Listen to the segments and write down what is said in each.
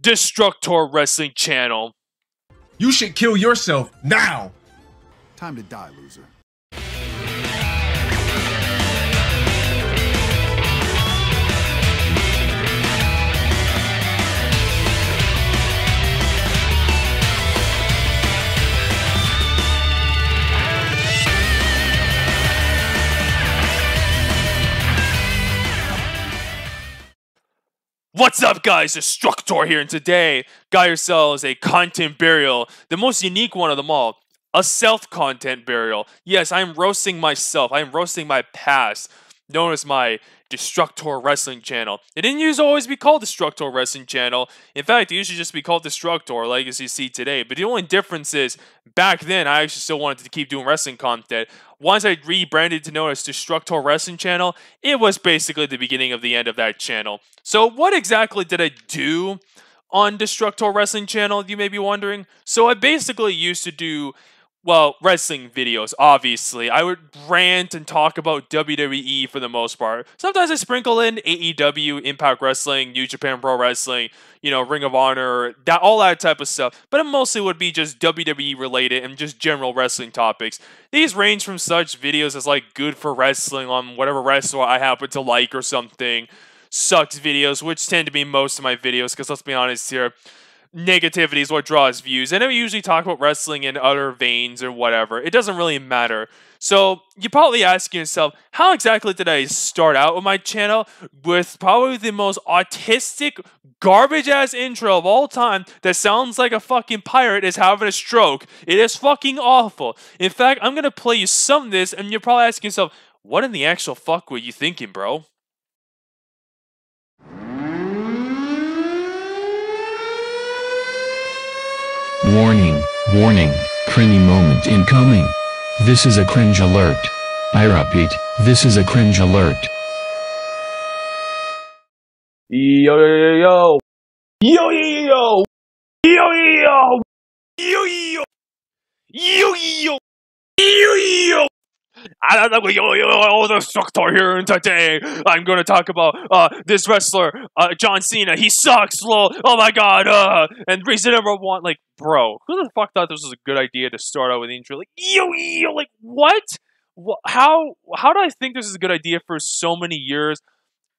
Destructor Wrestling Channel. You should kill yourself now. Time to die, loser. What's up, guys? Destructor here, and today got yourselves a content burial, the most unique one of them all, a self-content burial. Yes, I'm roasting myself. I'm roasting my past, known as my Destructor Wrestling Channel. It didn't used to always be called Destructor Wrestling Channel. In fact, it used to just be called Destructor, like as you see today. But the only difference is, back then, I actually still wanted to keep doing wrestling content. Once I rebranded to known as Destructor Wrestling Channel, it was basically the beginning of the end of that channel. So what exactly did I do on Destructor Wrestling Channel, you may be wondering? So I basically used to do, well, wrestling videos, obviously. I would rant and talk about WWE for the most part. Sometimes I sprinkle in AEW, Impact Wrestling, New Japan Pro Wrestling, you know, Ring of Honor, all that type of stuff. But it mostly would be just WWE related and just general wrestling topics. These range from such videos as like Good for Wrestling on whatever wrestler I happen to like or something. Sucks videos, which tend to be most of my videos, because let's be honest here, negativity is what draws views. And I usually talk about wrestling in other veins or whatever. It doesn't really matter. So you're probably asking yourself, how exactly did I start out with my channel with probably the most autistic, garbage-ass intro of all time that sounds like a fucking pirate is having a stroke? It is fucking awful. In fact, I'm going to play you some of this, and you're probably asking yourself, what in the actual fuck were you thinking, bro? Warning, warning, cringy moment incoming. This is a cringe alert. I repeat, this is a cringe alert. Yo, yo, yo, yo. Yo, yo, yo. Yo, yo. Yo, yo. Yo, yo. Yo, yo. Yo, Destructor here, and today I'm going to talk about this wrestler, John Cena. He sucks, lol. Oh my god, and reason number one, like, bro, who the fuck thought this was a good idea to start out with the intro? Like, yo, like, what? How do I think this is a good idea for so many years,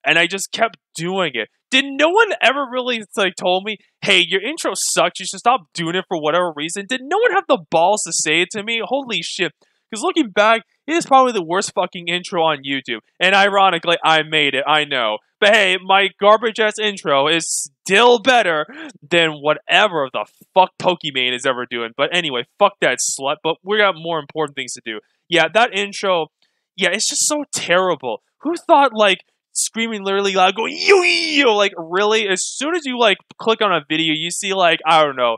and I just kept doing it? Did no one ever really, like, told me, hey, your intro sucks, you should stop doing it for whatever reason? Did no one have the balls to say it to me? Holy shit. Because looking back, it is probably the worst fucking intro on YouTube. And ironically, I made it, I know. But hey, my garbage-ass intro is still better than whatever the fuck Pokimane is ever doing. But anyway, fuck that slut. But we got more important things to do. Yeah, that intro, yeah, it's just so terrible. Who thought, like, screaming literally loud, going, yo, like, really? As soon as you, like, click on a video, you see, like, I don't know,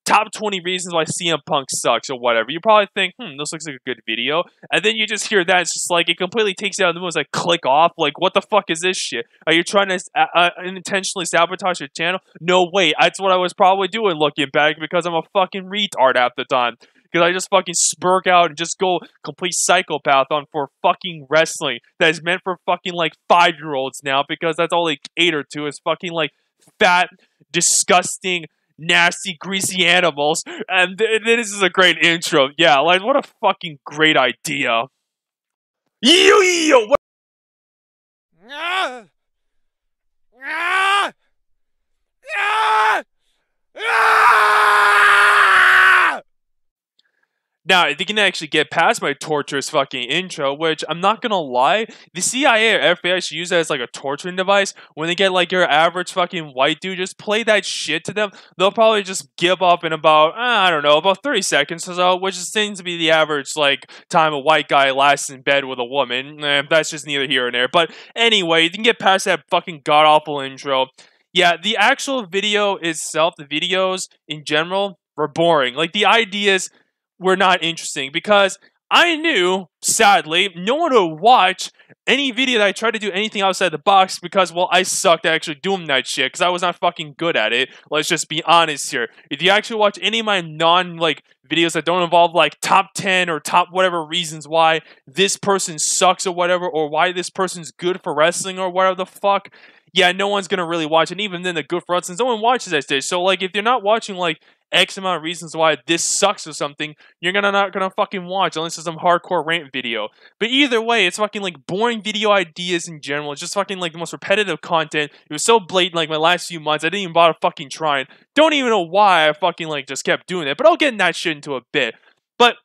top 20 reasons why CM Punk sucks or whatever. You probably think, this looks like a good video. And then you just hear that. It's just like, it completely takes you out of the mood. It's like, click off. Like, what the fuck is this shit? Are you trying to intentionally sabotage your channel? No, wait. That's what I was probably doing looking back, because I'm a fucking retard half the time. Because I just fucking spurk out and just go complete psychopath on for fucking wrestling that is meant for fucking, like, 5-year-olds now, because that's all they cater to is fucking, like, fat, disgusting, nasty, greasy animals. And this is a great intro. Yeah, like, what a fucking great idea. Yo, what? Now, if you can actually get past my torturous fucking intro, which I'm not gonna lie, the CIA or FBI should use that as like a torturing device. When they get like your average fucking white dude, just play that shit to them. They'll probably just give up in about, I don't know, about 30 seconds or so, which seems to be the average like time a white guy lasts in bed with a woman. That's just neither here nor there. But anyway, you can get past that fucking god-awful intro. Yeah, the actual video itself, the videos in general, were boring. Like, the ideas were not interesting because I knew, sadly, no one would watch any video that I tried to do anything outside the box because, well, I sucked at actually doing that shit because I was not fucking good at it. Let's just be honest here. If you actually watch any of my videos that don't involve, like, top 10 or top whatever reasons why this person sucks or whatever, or why this person's good for wrestling or whatever the fuck, yeah, no one's gonna really watch it. And even then, the good for wrestling, no one watches that stage. So, like, if you're not watching, like, X amount of reasons why this sucks or something, you're not gonna fucking watch unless it's some hardcore rant video. But either way, it's fucking like boring video ideas in general. It's just fucking like the most repetitive content. It was so blatant like my last few months, I didn't even bother fucking trying. Don't even know why I fucking like just kept doing it. But I'll get in that shit into a bit. But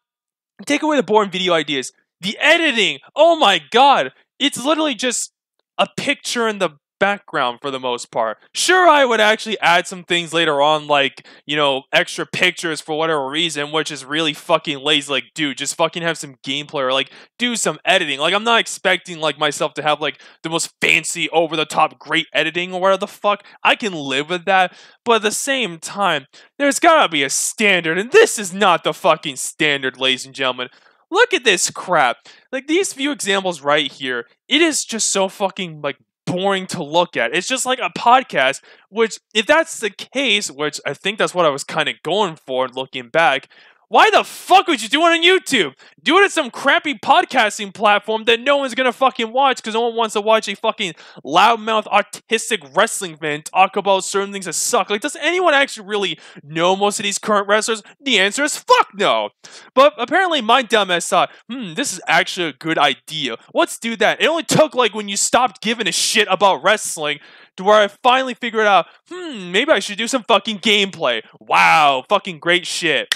take away the boring video ideas. The editing, oh my god, it's literally just a picture in the background for the most part. Sure, I would actually add some things later on, like, you know, extra pictures for whatever reason, which is really fucking lazy. Like, dude, just fucking have some gameplay or, like, do some editing. Like, I'm not expecting, like, myself to have, like, the most fancy, over-the-top, great editing or whatever the fuck. I can live with that, but at the same time, there's gotta be a standard, and this is not the fucking standard, ladies and gentlemen. Look at this crap. Like, these few examples right here, it is just so fucking, like, boring to look at. It's just like a podcast, which, if that's the case, which I think that's what I was kind of going for looking back, why the fuck would you do it on YouTube? Do it at some crappy podcasting platform that no one's gonna fucking watch because no one wants to watch a fucking loudmouth autistic wrestling fan talk about certain things that suck. Like, does anyone actually really know most of these current wrestlers? The answer is fuck no. But apparently my dumbass thought, this is actually a good idea. Let's do that. It only took like when you stopped giving a shit about wrestling to where I finally figured out, maybe I should do some fucking gameplay. Wow, fucking great shit.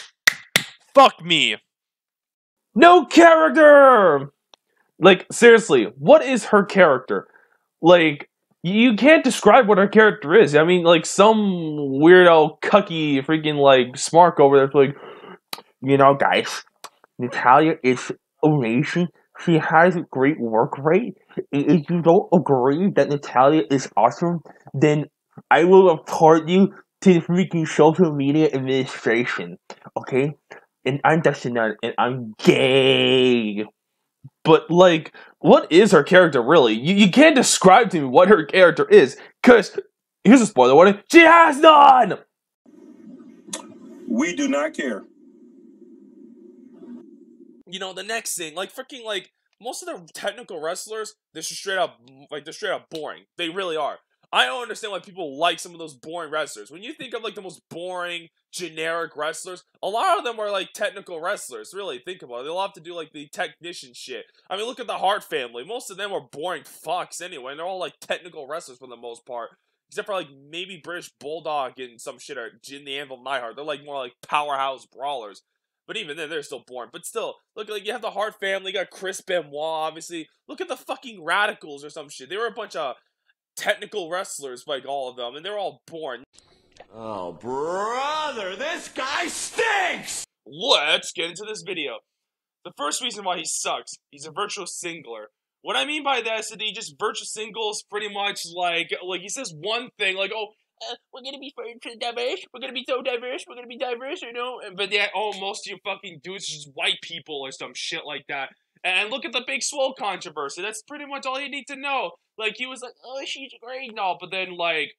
Fuck me. No character! Like, seriously, what is her character? Like, you can't describe what her character is. I mean, like, some weirdo, cucky, freaking, like, smark over there's like, you know, guys, Natalia is amazing. She has a great work rate. If you don't agree that Natalia is awesome, then I will report you to the freaking social media administration. Okay? And I'm Dustin Nunn, and I'm gay. But, like, what is her character, really? You can't describe to me what her character is, because, here's a spoiler warning, she has none! We do not care. You know, the next thing, like, freaking, like, most of the technical wrestlers, they're straight up boring. They really are. I don't understand why people like some of those boring wrestlers. When you think of, like, the most boring, generic wrestlers, a lot of them are, like, technical wrestlers. Really, think about it. They'll have to do, like, the technician shit. I mean, look at the Hart family. Most of them are boring fucks anyway, and they're all, like, technical wrestlers for the most part. Except for, like, maybe British Bulldog and some shit, or Jin the Anvil Neidhart. They're, like, more, like, powerhouse brawlers. But even then, they're still boring. But still, look, like, you have the Hart family, you got Chris Benoit, obviously. Look at the fucking Radicals or some shit. They were a bunch of technical wrestlers, like, all of them, and they're all boring. Oh, brother, this guy stinks! Let's get into this video. The first reason why he sucks, he's a virtual singler. What I mean by that is that he just virtual singles pretty much like he says one thing, like, oh, we're gonna be diverse, we're gonna be so diverse, we're gonna be diverse, you know? But yeah, oh, most of you fucking dudes are just white people or some shit like that. And look at the Big Swole controversy. That's pretty much all you need to know. Like, he was like, oh, she's great and all. But then, like,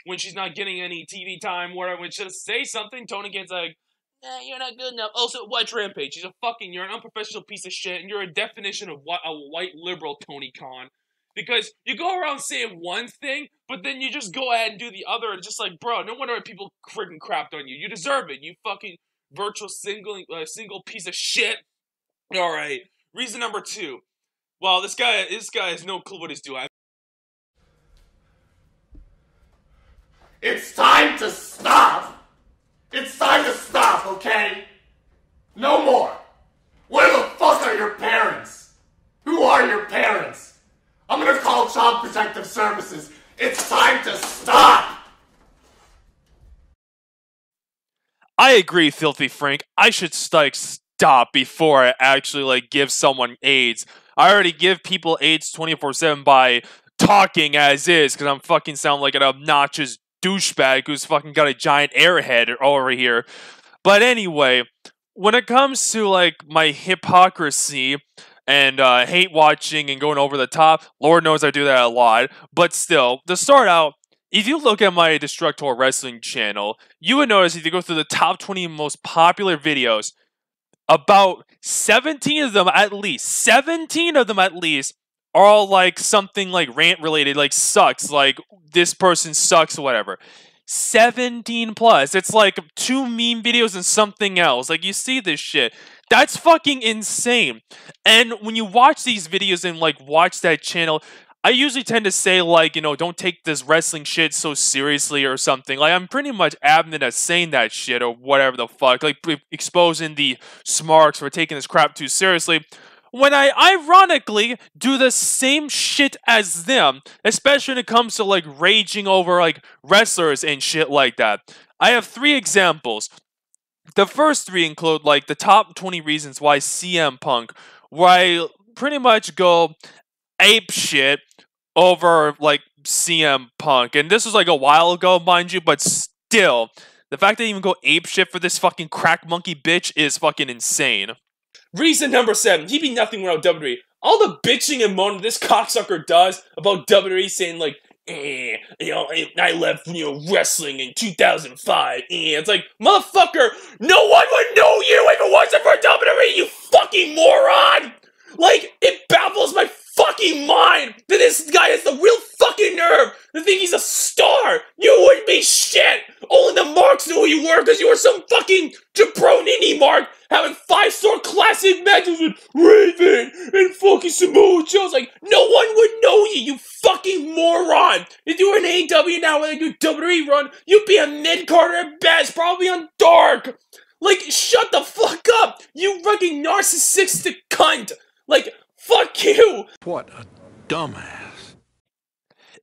when she's not getting any TV time, whatever, when she say something, Tony gets like, nah, you're not good enough. Also, watch Rampage. You're an unprofessional piece of shit, and you're a definition of what a white liberal, Tony Khan. Because you go around saying one thing, but then you just go ahead and do the other, and just like, bro, no wonder people freaking crapped on you. You deserve it, you fucking virtual single piece of shit. Alright. Reason number 2. Well, this guy has no clue what he's doing. It's time to stop! It's time to stop, okay? No more! Where the fuck are your parents? Who are your parents? I'm gonna call Child Protective Services. It's time to stop! I agree, Filthy Frank. I should stop before I actually, like, give someone AIDS. I already give people AIDS 24/7 by talking as is, because I'm fucking sound like an obnoxious douchebag who's fucking got a giant airhead over here. But anyway, when it comes to like my hypocrisy and hate watching and going over the top, Lord knows I do that a lot. But still, to start out, if you look at my Destructor Wrestling channel, you would notice if you go through the top 20 most popular videos, about 17 of them at least, are all like something like rant related, like sucks, like this person sucks or whatever. 17 plus. It's like 2 meme videos and something else. Like, you see this shit. That's fucking insane. And when you watch these videos and like watch that channel, I usually tend to say, like, you know, don't take this wrestling shit so seriously or something. Like, I'm pretty much adamant at saying that shit or whatever the fuck. Like, exposing the smarks for taking this crap too seriously. When I ironically do the same shit as them, especially when it comes to, like, raging over, like, wrestlers and shit like that. I have 3 examples. The first 3 include, like, the top 20 reasons why CM Punk, where I pretty much go ape shit over, like, CM Punk. And this was, like, a while ago, mind you, but still, the fact that I even go ape shit for this fucking crack monkey bitch is fucking insane. Reason number 7, he'd be nothing without WWE. All the bitching and moaning this cocksucker does about WWE, saying like, you know, I left, you know, wrestling in 2005, it's like, motherfucker, no one would know you if it wasn't for WWE, you fucking moron! Like, it baffles my fucking mind that this guy has the real fucking nerve to think he's a star. You wouldn't be shit. Only the marks knew who you were because you were some fucking jabroni mark having 5-star classic matches with Raven and fucking Samoa Joe. Like, no one would know you, you fucking moron. If you were in AEW now when they do WWE run, you'd be a mid-carder at best, probably on Dark. Like, shut the fuck up, you fucking narcissistic cunt. Like, fuck you! What a dumbass.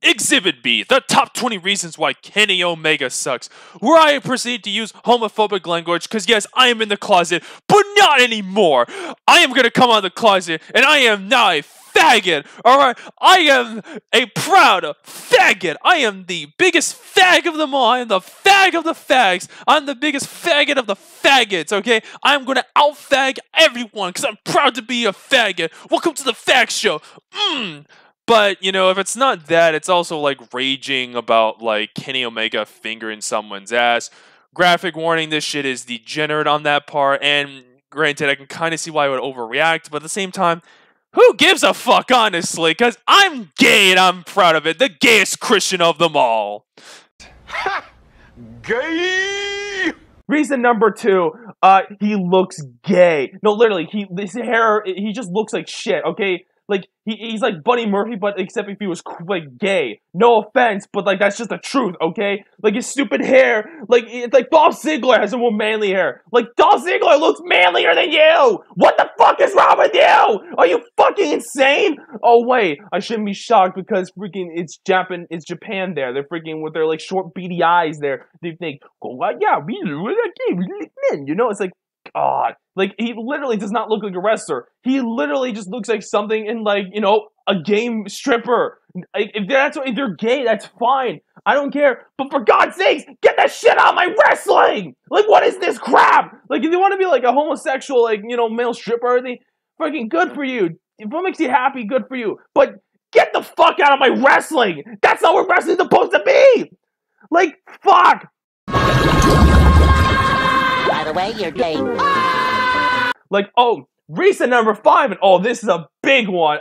Exhibit B, the top 20 reasons why Kenny Omega sucks, where I proceed to use homophobic language, because yes, I am in the closet, but not anymore! I am gonna come out of the closet, and I am now a faggot, alright? I am a proud faggot! I am the biggest fag of them all! I am the fag of the fags! I'm the biggest faggot of the faggots, okay? I'm gonna out-fag everyone, because I'm proud to be a faggot! Welcome to the Fag Show! But, you know, if it's not that, it's also, like, raging about, like, Kenny Omega fingering someone's ass. Graphic warning, this shit is degenerate on that part, and granted, I can kind of see why I would overreact, but at the same time, who gives a fuck, honestly? Because I'm gay and I'm proud of it. The gayest Christian of them all. Ha! Gay! Reason number 2, he looks gay. No, literally, his hair, he just looks like shit, okay? Like, he's like Buddy Murphy, but except if he was, like, gay. No offense, but, like, that's just the truth, okay? Like, his stupid hair, like, it's like Dolph Ziggler has a more manly hair. Like, Dolph Ziggler looks manlier than you! What the fuck is wrong with you? Are you fucking insane? Oh, wait, I shouldn't be shocked because freaking it's Japan there. They're freaking with their, like, short beady eyes there. They think, oh, yeah, we like men, you know? It's like, God. Like, he literally does not look like a wrestler. He literally just looks like something in, like, you know, a game stripper. Like, if they're gay, that's fine. I don't care. But for God's sakes, get that shit out of my wrestling! Like, what is this crap? Like, if you want to be, like, a homosexual, like, you know, male stripper or anything, fucking good for you. If it makes you happy, good for you. But get the fuck out of my wrestling! That's not what wrestling's supposed to be! Like, fuck! By the way, you're gay. Like, oh, reason number 5, and oh, this is a big one.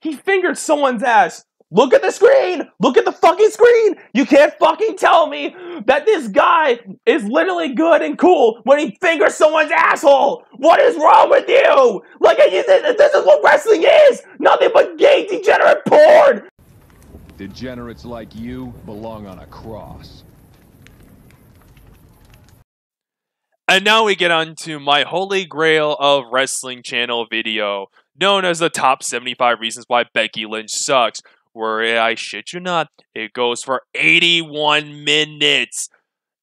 He fingered someone's ass. Look at the screen! Look at the fucking screen! You can't fucking tell me that this guy is literally good and cool when he fingers someone's asshole! What is wrong with you? Like, this is what wrestling is! Nothing but gay, degenerate porn! Degenerates like you belong on a cross. And now we get on to my holy grail of wrestling channel video, known as the top 75 reasons why Becky Lynch sucks, where, I shit you not, it goes for 81 minutes.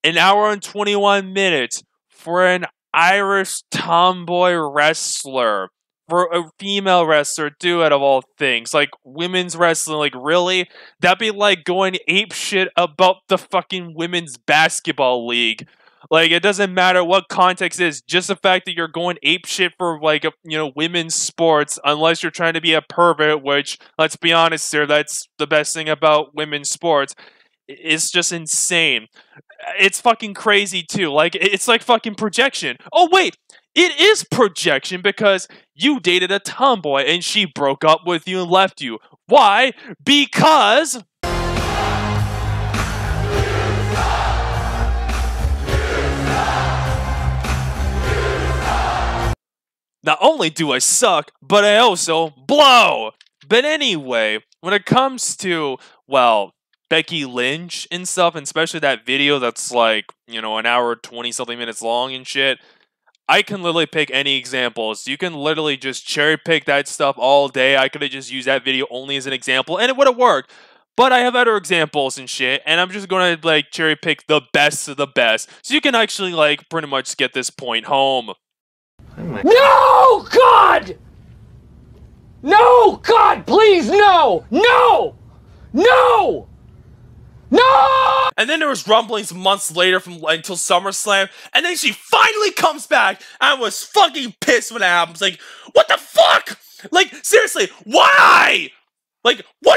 An hour and 21 minutes for an Irish tomboy wrestler. for a female wrestler to do out of all things? Like, women's wrestling, like, really? That'd be like going ape shit about the fucking women's basketball league. Like, it doesn't matter what context it is, just the fact that you're going ape shit for, like, women's sports, unless you're trying to be a pervert, which, let's be honest here, that's the best thing about women's sports. It's just insane. It's fucking crazy, too. Like, it's like fucking projection. Oh, wait! It is projection because you dated a tomboy and she broke up with you and left you. Why? Because... not only do I suck, but I also blow! But anyway, when it comes to, well, Becky Lynch and stuff, and especially that video that's like, an hour 20-something minutes long and shit, I can literally pick any examples. You can literally just cherry pick that stuff all day. I could have just used that video only as an example, and it would have worked. But I have other examples and shit, and I'm just gonna, like, cherry pick the best of the best, so you can actually, like, pretty much get this point home. No, God! No, God, please, no! No! No! No! And then there was rumblings months later until SummerSlam, and then she finally comes back, and I was fucking pissed when that happens. Like, what the fuck? Like, seriously, why? Like, who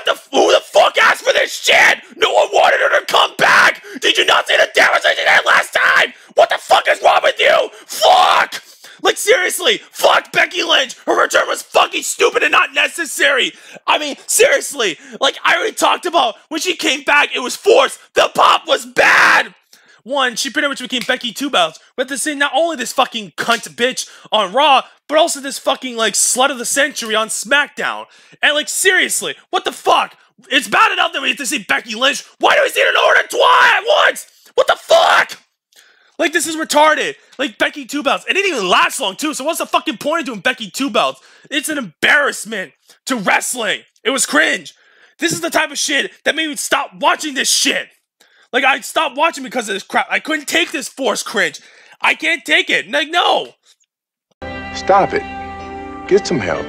the fuck asked for this shit? No one wanted her to come back! Did you not see the damage I did that last time? What the fuck is wrong with you? Fuck! Like, seriously, fuck Becky Lynch. Her return was fucking stupid and not necessary. I mean, seriously, like, I already talked about when she came back, it was forced. The pop was bad. One, she pretty much became Becky Two Belts. But to say not only this fucking cunt bitch on Raw, but also this fucking, like, slut of the century on SmackDown. And, like, seriously, what the fuck? It's bad enough that we have to see Becky Lynch. Why do we see her over twice at once? What the fuck? Like, this is retarded. Like, Becky Two Belts. It didn't even last long, too, so what's the fucking point of doing Becky Two Belts? It's an embarrassment to wrestling. It was cringe. This is the type of shit that made me stop watching this shit. Like, I stopped watching because of this crap. I couldn't take this forced cringe. I can't take it. Like, no. Stop it. Get some help.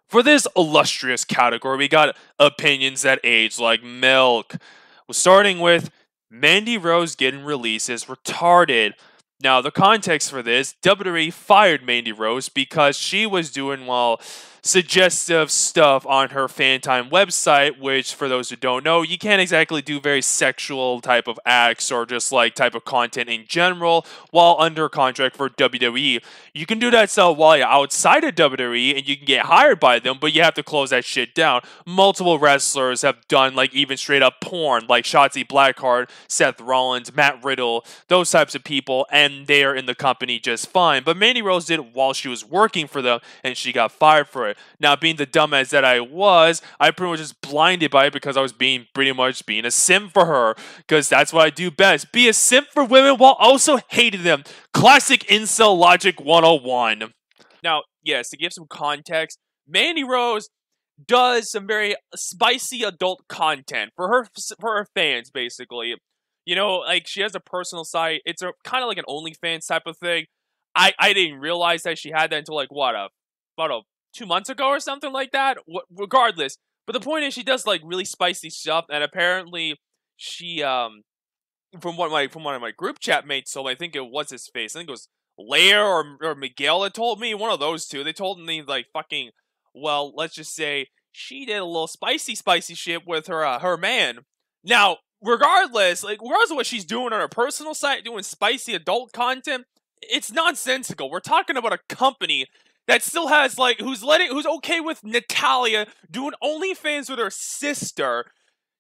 For this illustrious category, we got opinions that age like milk. We're starting with Mandy Rose getting released is retarded. Now, the context for this, WWE fired Mandy Rose because she was doing, well, suggestive stuff on her FanTime website, which, for those who don't know, you can't exactly do very sexual type of acts or just, like, type of content in general while under contract for WWE. You can do that stuff while you're outside of WWE and you can get hired by them, but you have to close that shit down. Multiple wrestlers have done, like, even straight up porn, like Shotzi Blackheart, Seth Rollins, Matt Riddle, those types of people, and they're in the company just fine. But Mandy Rose did it while she was working for them, and she got fired for it. Now, being the dumbass that I was, I pretty much just blinded by it because I was pretty much being a simp for her, because that's what I do best. Be a simp for women while also hating them. Classic incel logic 101. Now, yes, to give some context, Mandy Rose does some very spicy adult content for her fans, basically. You know, like, she has a personal site. It's a kind of like an OnlyFans type of thing. I didn't realize that she had that until, like, about 2 months ago or something like that. Regardless, but the point is, she does, like, really spicy stuff, and apparently she from one of my group chat mates, so I think it was his face. I think it was Lair or Miguel that told me, one of those two. They told me, like, fucking, well, let's just say she did a little spicy shit with her man. Now, regardless of what she's doing on her personal site, doing spicy adult content, it's nonsensical. We're talking about a company that still has, like, who's okay with Natalia doing OnlyFans with her sister.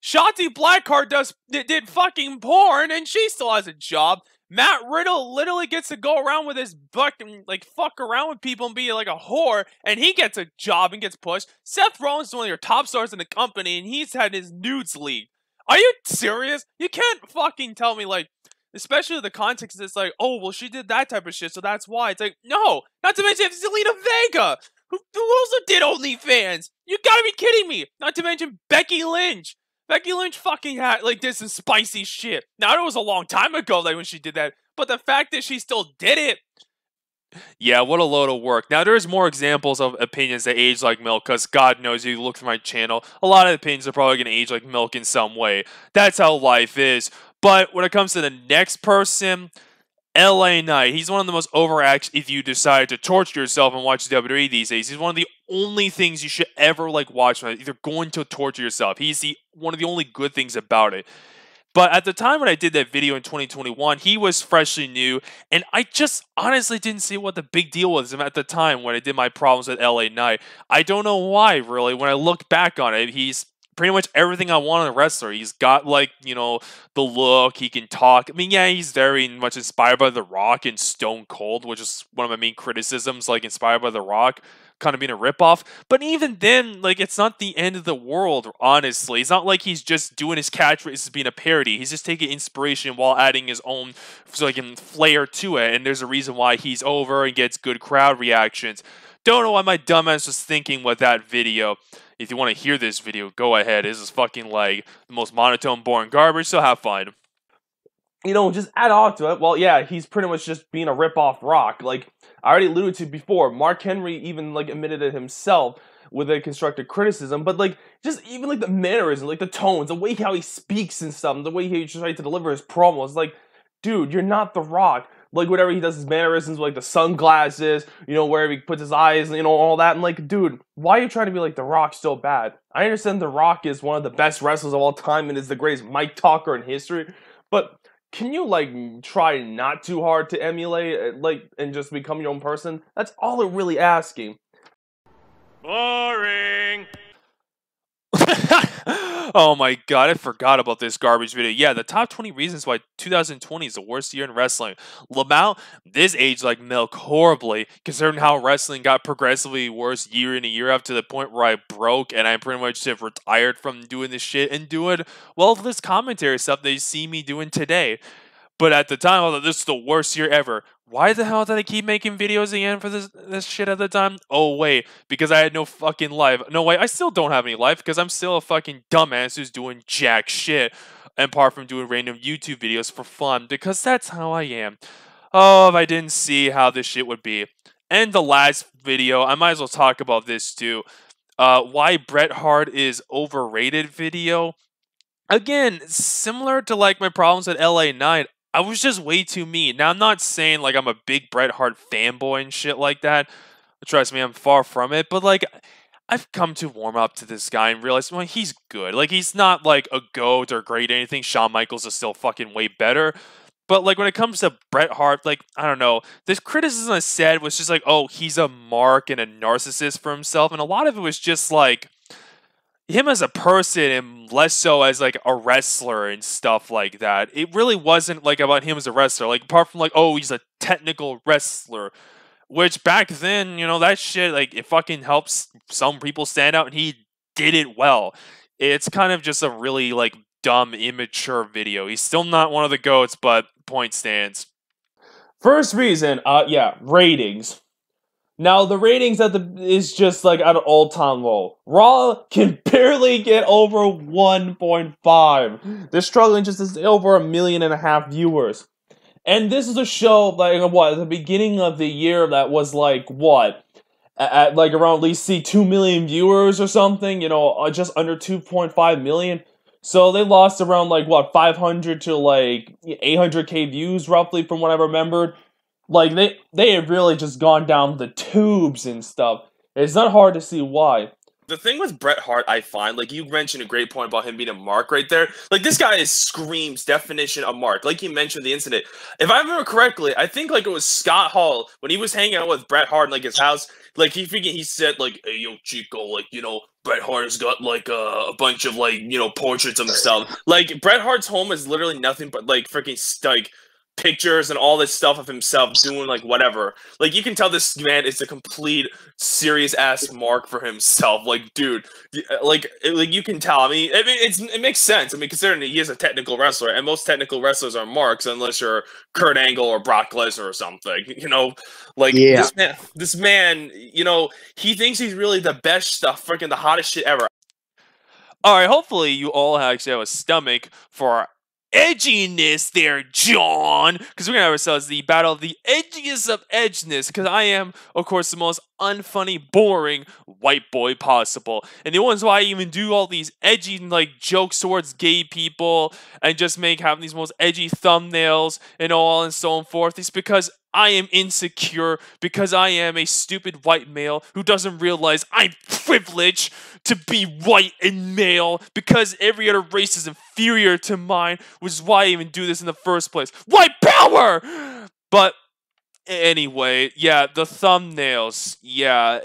Shotzi Blackheart did fucking porn, and she still has a job. Matt Riddle literally gets to go around with his fucking, like, fuck around with people and be like a whore, and he gets a job and gets pushed. Seth Rollins is one of your top stars in the company, and he's had his nudes leaked. Are you serious? You can't fucking tell me, like, especially the context, it's like, oh, well, she did that type of shit, so that's why. It's like, no! Not to mention Zelina Vega, who also did OnlyFans! You gotta be kidding me! Not to mention Becky Lynch! Becky Lynch fucking had, like, did some spicy shit. Now, it was a long time ago, like, when she did that, but the fact that she still did it, Yeah, what a load of work. Now, there's more examples of opinions that age like milk, because God knows, if you look through my channel, a lot of opinions are probably going to age like milk in some way. That's how life is. But when it comes to the next person, LA Knight, he's one of the most overacts if you decide to torture yourself and watch WWE these days. He's one of the only things you should ever like watch if you're going to torture yourself. He's one of the only good things about it. But at the time when I did that video in 2021, he was freshly new, and I just honestly didn't see what the big deal was at the time when I did my problems with LA Knight. I don't know why, really. When I look back on it, he's pretty much everything I want in a wrestler. He's got, like, you know, the look, he can talk. I mean, yeah, he's very much inspired by The Rock and Stone Cold, which is one of my main criticisms, like, inspired by The Rock, kind of being a ripoff. But even then, like, it's not the end of the world, honestly. It's not like he's just doing his catchphrase as being a parody. He's just taking inspiration while adding his own, like, flair to it, and there's a reason why he's over and gets good crowd reactions. Don't know what my dumbass was thinking with that video. If you want to hear this video, go ahead. This is fucking, like, the most monotone, boring garbage, so have fun. You know, just add on to it. Well, yeah, he's pretty much just being a rip-off Rock. Like, I already alluded to before, Mark Henry even, like, admitted it himself with a constructive criticism, but, like, just even, like, the mannerism, like, the tones, the way how he speaks and stuff, the way he tries to deliver his promos, like, dude, you're not The Rock. Like, whatever he does, his mannerisms, like the sunglasses, you know, where he puts his eyes, you know, all that. And, like, dude, why are you trying to be like The Rock so bad? I understand The Rock is one of the best wrestlers of all time and is the greatest mic talker in history, but can you, like, try not too hard to emulate, like, and just become your own person? That's all they're really asking. Boring! Oh my god, I forgot about this garbage video. Yeah, the top 20 reasons why 2020 is the worst year in wrestling. Lamau, this aged like milk horribly, considering how wrestling got progressively worse year in a year up to the point where I broke and I pretty much have retired from doing this shit and doing, well, this commentary stuff that you see me doing today. But at the time, I thought this is the worst year ever. Why the hell did I keep making videos again for this shit at the time? Oh, wait, because I had no fucking life. No, wait, I still don't have any life because I'm still a fucking dumbass who's doing jack shit. Apart from doing random YouTube videos for fun, because that's how I am. Oh, if I didn't see how this shit would be. And the last video, I might as well talk about this too. Why Bret Hart is overrated video. Again, similar to like my problems at LA Knight, I was just way too mean. Now, I'm not saying, like, I'm a big Bret Hart fanboy and shit like that. Trust me, I'm far from it. But, like, I've come to warm up to this guy and realize, well, he's good. Like, he's not, like, a GOAT or great or anything. Shawn Michaels is still fucking way better. But, like, when it comes to Bret Hart, like, I don't know. This criticism I said was just like, oh, he's a mark and a narcissist for himself. And a lot of it was just, like, him as a person and less so as like a wrestler and stuff like that. It really wasn't like about him as a wrestler. Like, apart from like, oh, he's a technical wrestler, which back then, you know, that shit, like, it fucking helps some people stand out, and he did it well. It's kind of just a really like dumb, immature video. He's still not one of the GOATs, but point stands. First reason, yeah, ratings. Now, the ratings is just, like, at an all-time low. Raw can barely get over 1.5. They're struggling just to over 1.5 million viewers. And this is a show, like, what, at the beginning of the year that was, like, what? At like, around at least, 2 million viewers or something, you know, just under 2.5 million. So they lost around, like, what, 500 to, like, 800k views, roughly, from what I remembered. Like, they have really just gone down the tubes and stuff. It's not hard to see why. The thing with Bret Hart, I find, like, you mentioned a great point about him being a mark right there. Like, this guy screams definition of mark. Like you mentioned the incident. If I remember correctly, I think, like, it was Scott Hall, when he was hanging out with Bret Hart in, like, his house, like, he said, like, hey, yo, Chico, like, you know, Bret Hart has got, like, a bunch of, like, you know, portraits of himself. Like, Bret Hart's home is literally nothing but, like, freaking, like, pictures and all this stuff of himself doing like whatever. Like, you can tell this man is a complete serious ass mark for himself. Like, dude, like you can tell. I mean, it makes sense. I mean, considering he is a technical wrestler, and most technical wrestlers are marks unless you're Kurt Angle or Brock Lesnar or something. You know, like, yeah. This man, you know, he thinks he's really the best stuff, freaking the hottest shit ever. All right, hopefully you all actually have a stomach for edginess there, John, because we're gonna have ourselves the battle of the edgiest of edginess, because I am, of course, the most unfunny, boring white boy possible. And the ones why I even do all these edgy, like, jokes towards gay people and just have these most edgy thumbnails and all and so forth is because I am insecure, because I am a stupid white male who doesn't realize I'm privileged to be white and male, because every other race is inferior to mine, which is why I even do this in the first place. White power! But anyway, yeah, the thumbnails, yeah,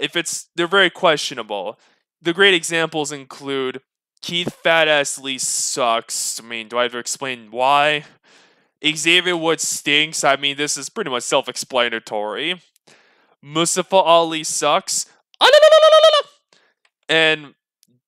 they're very questionable. The great examples include Keith Fat-Ass Lee sucks. I mean, do I have to explain why? Xavier Woods stinks. I mean, this is pretty much self-explanatory. Mustafa Ali sucks. And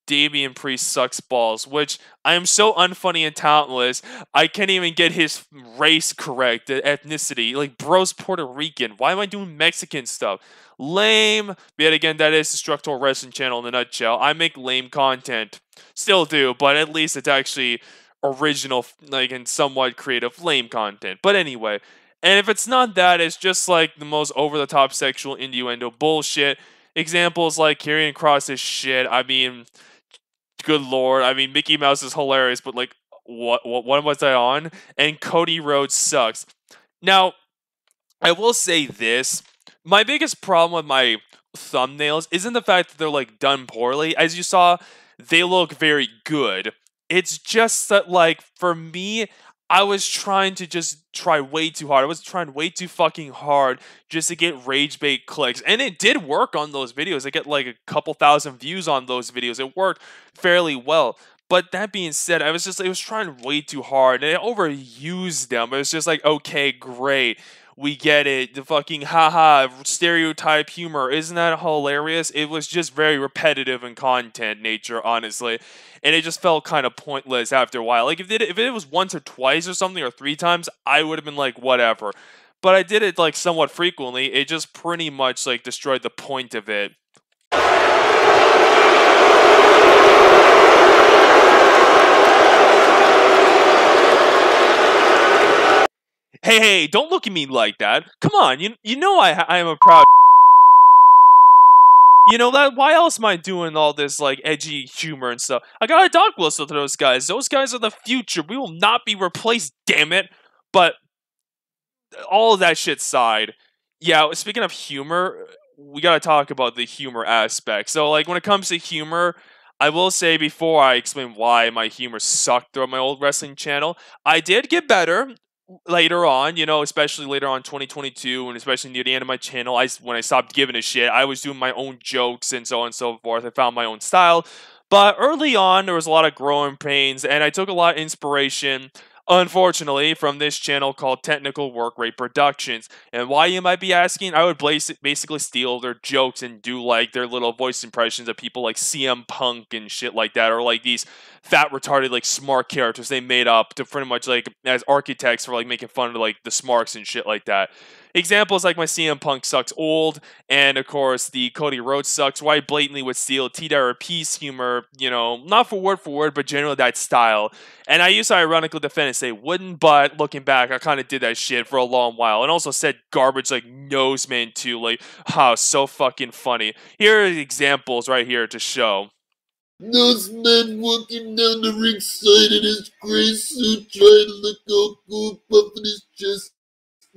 Damian Priest sucks balls, which I am so unfunny and talentless, I can't even get his race correct, the ethnicity. Like, bro's Puerto Rican. Why am I doing Mexican stuff? Lame. Yet again, that is the Destructor Wrestling channel in a nutshell. I make lame content. Still do, but at least it's actually original, like, and somewhat creative, lame content. But anyway, and if it's not that, it's just like the most over-the-top sexual innuendo bullshit. Examples like Karrion Kross's shit. I mean, good lord. I mean, Mickey Mouse is hilarious, but like, what was I on? And Cody Rhodes sucks. Now, I will say this. My biggest problem with my thumbnails isn't the fact that they're, like, done poorly. As you saw, they look very good. It's just that, like, for me, I was trying to just try way too hard. I was trying way too fucking hard just to get rage bait clicks. And it did work on those videos. I get like a couple thousand views on those videos. It worked fairly well. But that being said, I was trying way too hard, and I overused them. It was just like, okay, great. We get it. The fucking haha stereotype humor. Isn't that hilarious? It was just very repetitive in content nature, honestly. And it just felt kind of pointless after a while. Like, if it was once or twice or something, or 3 times, I would have been like, whatever. But I did it, like, somewhat frequently. It just pretty much, like, destroyed the point of it. Hey, don't look at me like that. Come on, you know I am a proud. You know that? Why else am I doing all this, like, edgy humor and stuff? I got a dog whistle to those guys. Those guys are the future. We will not be replaced, damn it. But all of that shit aside, yeah, speaking of humor, we gotta talk about the humor aspect. So, like, when it comes to humor, I will say before I explain why my humor sucked throughout my old wrestling channel, I did get better later on, you know, especially later on 2022, and especially near the end of my channel, when I stopped giving a shit, I was doing my own jokes and so on and so forth. I found my own style. But early on, there was a lot of growing pains, and I took a lot of inspiration, unfortunately, from this channel called Technical Work Rate Productions. And why, you might be asking? I would basically steal their jokes and do, like, their little voice impressions of people like CM Punk and shit like that, or like these fat, retarded, like, smart characters they made up to pretty much, like, as architects for, like, making fun of, like, the smarks and shit like that. Examples like my CM Punk sucks old, and of course the Cody Rhodes sucks, where I blatantly would steal TWRP's humor, you know, not for word, but generally that style. And I used to ironically defend and say wouldn't, but looking back, I kind of did that shit for a long while, and also said garbage like Noseman too, like, so fucking funny. Here are examples right here to show. Noseman walking down the ringside in his gray suit, trying to look all cool, puffing his chest.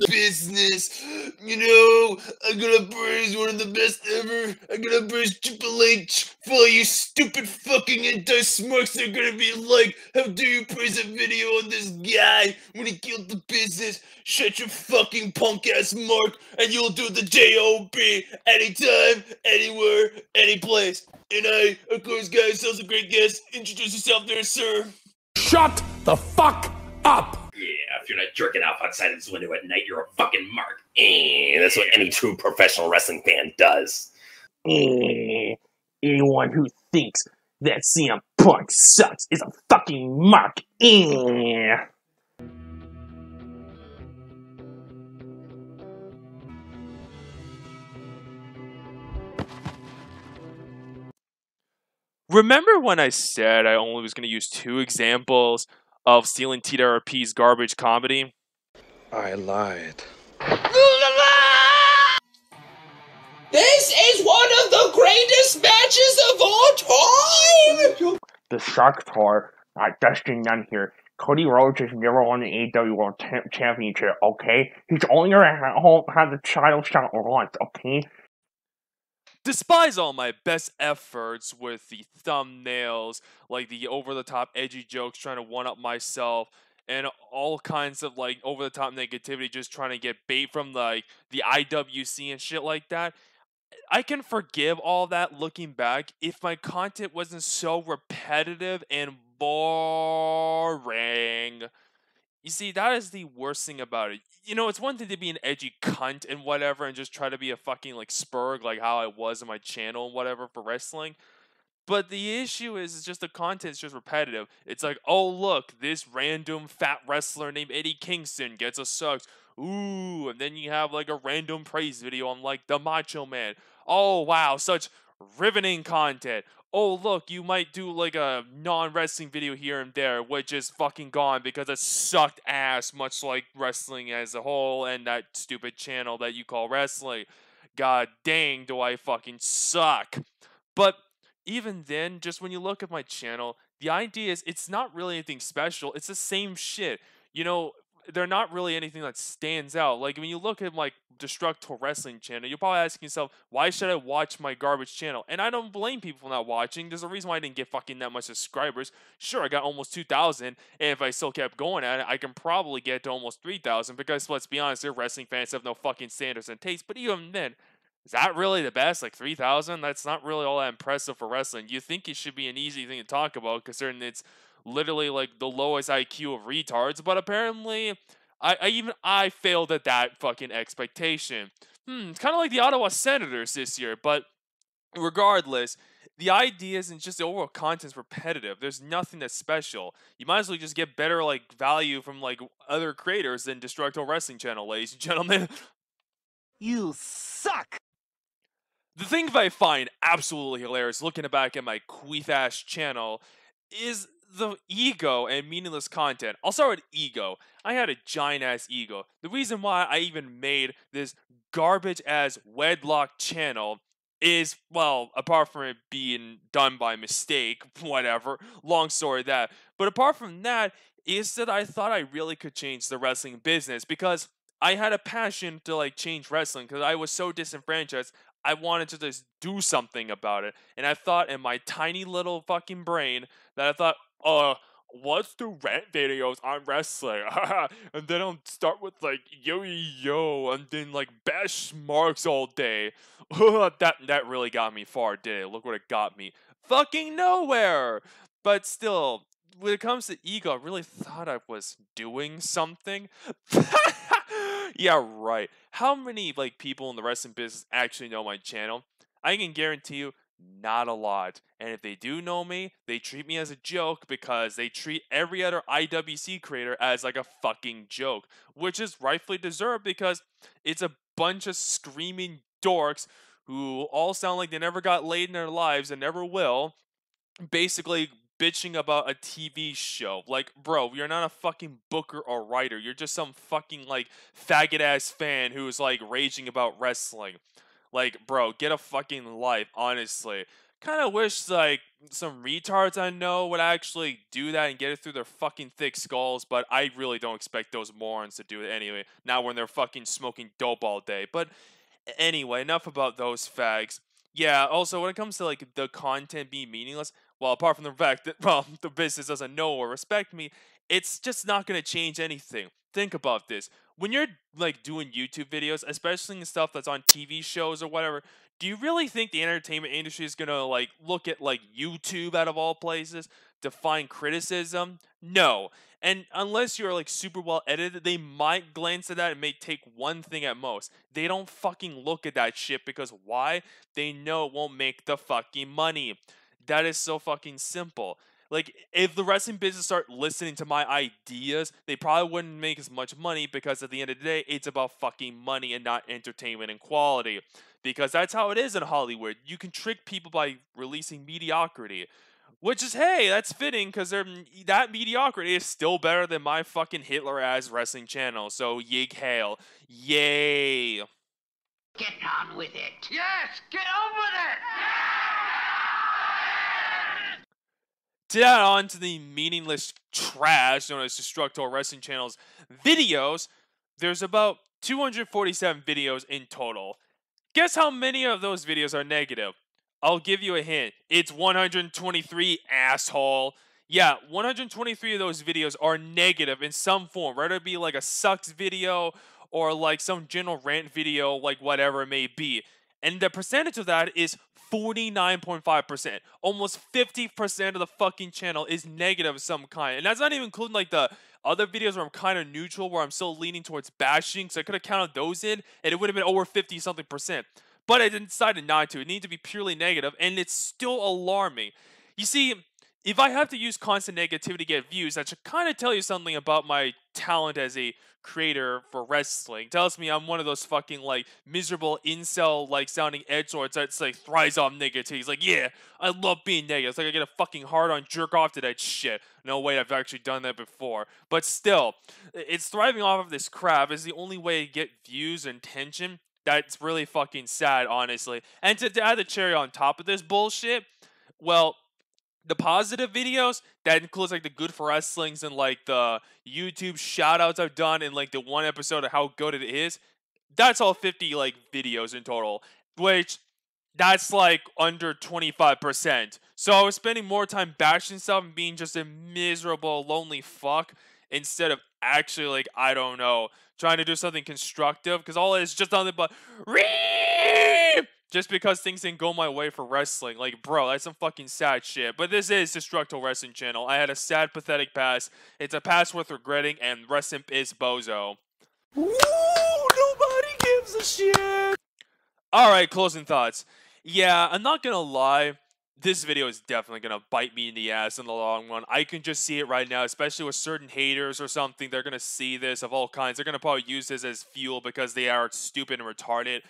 Business, you know, I'm gonna praise one of the best ever. I'm gonna praise Triple H for all you stupid fucking anti-smarks. They're gonna be like, how dare you praise a video on this guy when he killed the business? Shut your fucking punk ass mark, and you'll do the J.O.B. anytime, anywhere, any place. And I, of course, guys, that was a great guest. Introduce yourself there, sir. Shut the fuck up! Yeah, if you're not jerking off outside this window at night, you're a fucking mark. That's what any true professional wrestling fan does. Anyone who thinks that CM Punk sucks is a fucking mark. Remember when I said I only was going to use 2 examples of stealing TRP's garbage comedy. I lied. This is one of the greatest matches of all time! Destructor, Dustin Nunn here. Cody Rhodes has never won the AEW World Championship, okay? He's only gonna have the title shot once, okay? Despise all my best efforts with the thumbnails, like the over-the-top edgy jokes trying to one-up myself, and all kinds of like over-the-top negativity just trying to get bait from like the IWC and shit like that, I can forgive all that looking back if my content wasn't so repetitive and boring. You see, that is the worst thing about it. You know, it's one thing to be an edgy cunt and whatever and just try to be a fucking like spurg like how I was on my channel and whatever for wrestling. But the issue is just the content's just repetitive. It's like, oh look, this random fat wrestler named Eddie Kingston gets a sucks. Ooh, and then you have like a random praise video on like the Macho Man. Oh wow, such riveting content. Oh look, you might do like a non-wrestling video here and there, which is fucking gone because it sucked ass, much like wrestling as a whole and that stupid channel that you call wrestling. God dang, do I fucking suck. But even then, just when you look at my channel, the idea is it's not really anything special. It's the same shit. You know, they're not really anything that stands out. Like when you look at like Destructor Wrestling channel, you're probably asking yourself, why should I watch my garbage channel? And I don't blame people for not watching. There's a reason why I didn't get fucking that much subscribers. Sure, I got almost 2,000, and if I still kept going at it, I can probably get to almost 3,000 because let's be honest, their wrestling fans have no fucking standards and taste. But even then, is that really the best? Like 3,000? That's not really all that impressive for wrestling. You think it should be an easy thing to talk about, considering it's literally like the lowest IQ of retards, but apparently I failed at that fucking expectation. It's kind of like the Ottawa Senators this year, but regardless, the idea isn't just the overall content's repetitive. There's nothing that's special. You might as well just get better like value from like other creators than Destructor Wrestling Channel, ladies and gentlemen. You suck! The thing that I find absolutely hilarious looking back at my queef-ass channel is the ego and meaningless content. I'll start with ego. I had a giant-ass ego. The reason why I even made this garbage-ass wedlock channel is, well, apart from it being done by mistake, whatever, long story that, but apart from that, is that I thought I really could change the wrestling business because I had a passion to like change wrestling because I was so disenfranchised. I wanted to just do something about it. And I thought in my tiny little fucking brain that I thought, let's do rant videos on wrestling. And then I'll start with like yo and then like bash marks all day. That really got me far, did it? Look what it got me. Fucking nowhere. But still, when it comes to ego, I really thought I was doing something. Yeah, right. How many like people in the wrestling business actually know my channel? I can guarantee you, not a lot. And if they do know me, they treat me as a joke because they treat every other IWC creator as like a fucking joke, which is rightfully deserved because it's a bunch of screaming dorks who all sound like they never got laid in their lives and never will, basically bitching about a TV show. Like, bro, you're not a fucking booker or writer. You're just some fucking, like, faggot-ass fan who's, like, raging about wrestling. Like, bro, get a fucking life, honestly. Kind of wish, like, some retards I know would actually do that and get it through their fucking thick skulls, but I really don't expect those morons to do it anyway, now when they're fucking smoking dope all day. But anyway, enough about those fags. Yeah, also, when it comes to, like, the content being meaningless, well, apart from the fact that, well, the business doesn't know or respect me, it's just not going to change anything. Think about this. When you're, like, doing YouTube videos, especially in stuff that's on TV shows or whatever, do you really think the entertainment industry is going to, like, look at, like, YouTube out of all places to find criticism? No. And unless you're, like, super well edited, they might glance at that and may take one thing at most. They don't fucking look at that shit because why? They know it won't make the fucking money. That is so fucking simple. Like, if the wrestling business start listening to my ideas, they probably wouldn't make as much money because at the end of the day, it's about fucking money and not entertainment and quality. Because that's how it is in Hollywood. You can trick people by releasing mediocrity. Which is, hey, that's fitting because that mediocrity is still better than my fucking Hitler-ass wrestling channel. So, yig hail. Yay. Get on with it. Yes, get on with it! To add on to the meaningless trash known as Destructor Wrestling Channel's videos, there's about 247 videos in total. Guess how many of those videos are negative? I'll give you a hint. It's 123, asshole. Yeah, 123 of those videos are negative in some form. Whether it be like a sucks video or like some general rant video, like whatever it may be. And the percentage of that is 49.5%. Almost 50% of the fucking channel is negative of some kind. And that's not even including like the other videos where I'm kind of neutral, where I'm still leaning towards bashing. So I could have counted those in and it would have been over 50-something%. But I decided not to. It needed to be purely negative, and it's still alarming. You see, if I have to use constant negativity to get views, that should kind of tell you something about my talent as a creator for wrestling. It tells me I'm one of those fucking, like, miserable incel, like, sounding edgelords that's, like, thrives off negativity. He's like, yeah, I love being negative. It's like I get a fucking hard-on jerk off to that shit. No way, I've actually done that before. But still, it's thriving off of this crap is the only way to get views and attention. That's really fucking sad, honestly. And to add the cherry on top of this bullshit, well, the positive videos, that includes like the good for wrestlings and like the YouTube shoutouts I've done in like the one episode of how good it is, that's all 50 like videos in total, which that's like under 25%. So I was spending more time bashing stuff and being just a miserable, lonely fuck instead of actually like, I don't know, trying to do something constructive, because all it is just nothing but just because things didn't go my way for wrestling. Like, bro, that's some fucking sad shit. But this is Destructor Wrestling Channel. I had a sad, pathetic past. It's a past worth regretting, and rest in peace, Bozo. Woo! Nobody gives a shit! Alright, closing thoughts. Yeah, I'm not gonna lie. This video is definitely going to bite me in the ass in the long run. I can just see it right now, especially with certain haters or something. They're going to see this of all kinds. They're going to probably use this as fuel because they are stupid and retarded.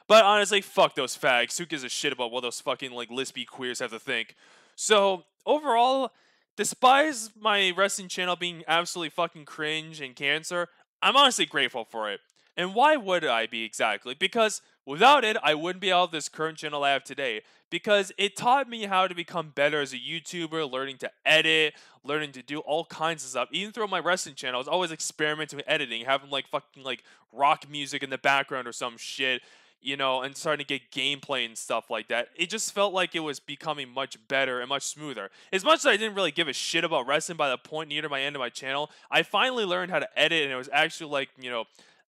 But honestly, fuck those fags. Who gives a shit about what those fucking like lispy queers have to think? So, overall, despite my wrestling channel being absolutely fucking cringe and cancer, I'm honestly grateful for it. And why would I be exactly? Because without it, I wouldn't be out of this current channel I have today. Because it taught me how to become better as a YouTuber, learning to edit, learning to do all kinds of stuff. Even through my wrestling channel, I was always experimenting with editing, having like fucking like rock music in the background or some shit, you know, and starting to get gameplay and stuff like that. It just felt like it was becoming much better and much smoother. As much as I didn't really give a shit about wrestling by the point near to my end of my channel, I finally learned how to edit, and it was actually like, you know,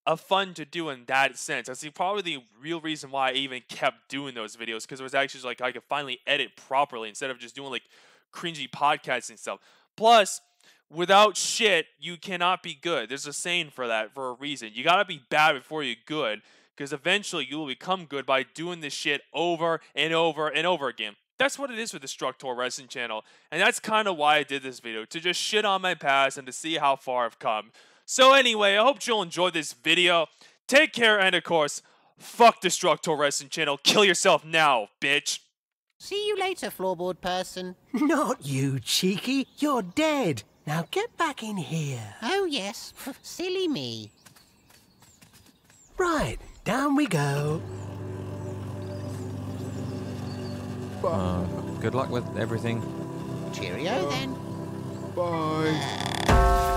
a fun to do in that sense. That's probably the real reason why I even kept doing those videos, because it was actually like I could finally edit properly instead of just doing like cringy podcasts and stuff. Plus, without shit, you cannot be good. There's a saying for that for a reason. You gotta be bad before you're good, because eventually you will become good by doing this shit over and over and over again. That's what it is with the Destructor Wrestling Channel, and that's kind of why I did this video, to just shit on my past and to see how far I've come. So anyway, I hope you'll enjoy this video. Take care, and of course, fuck Destructor Wrestling Channel. Kill yourself now, bitch. See you later, floorboard person. Not you, cheeky. You're dead. Now get back in here. Oh, yes. Silly me. Right, down we go. Good luck with everything. Cheerio, then. Bye.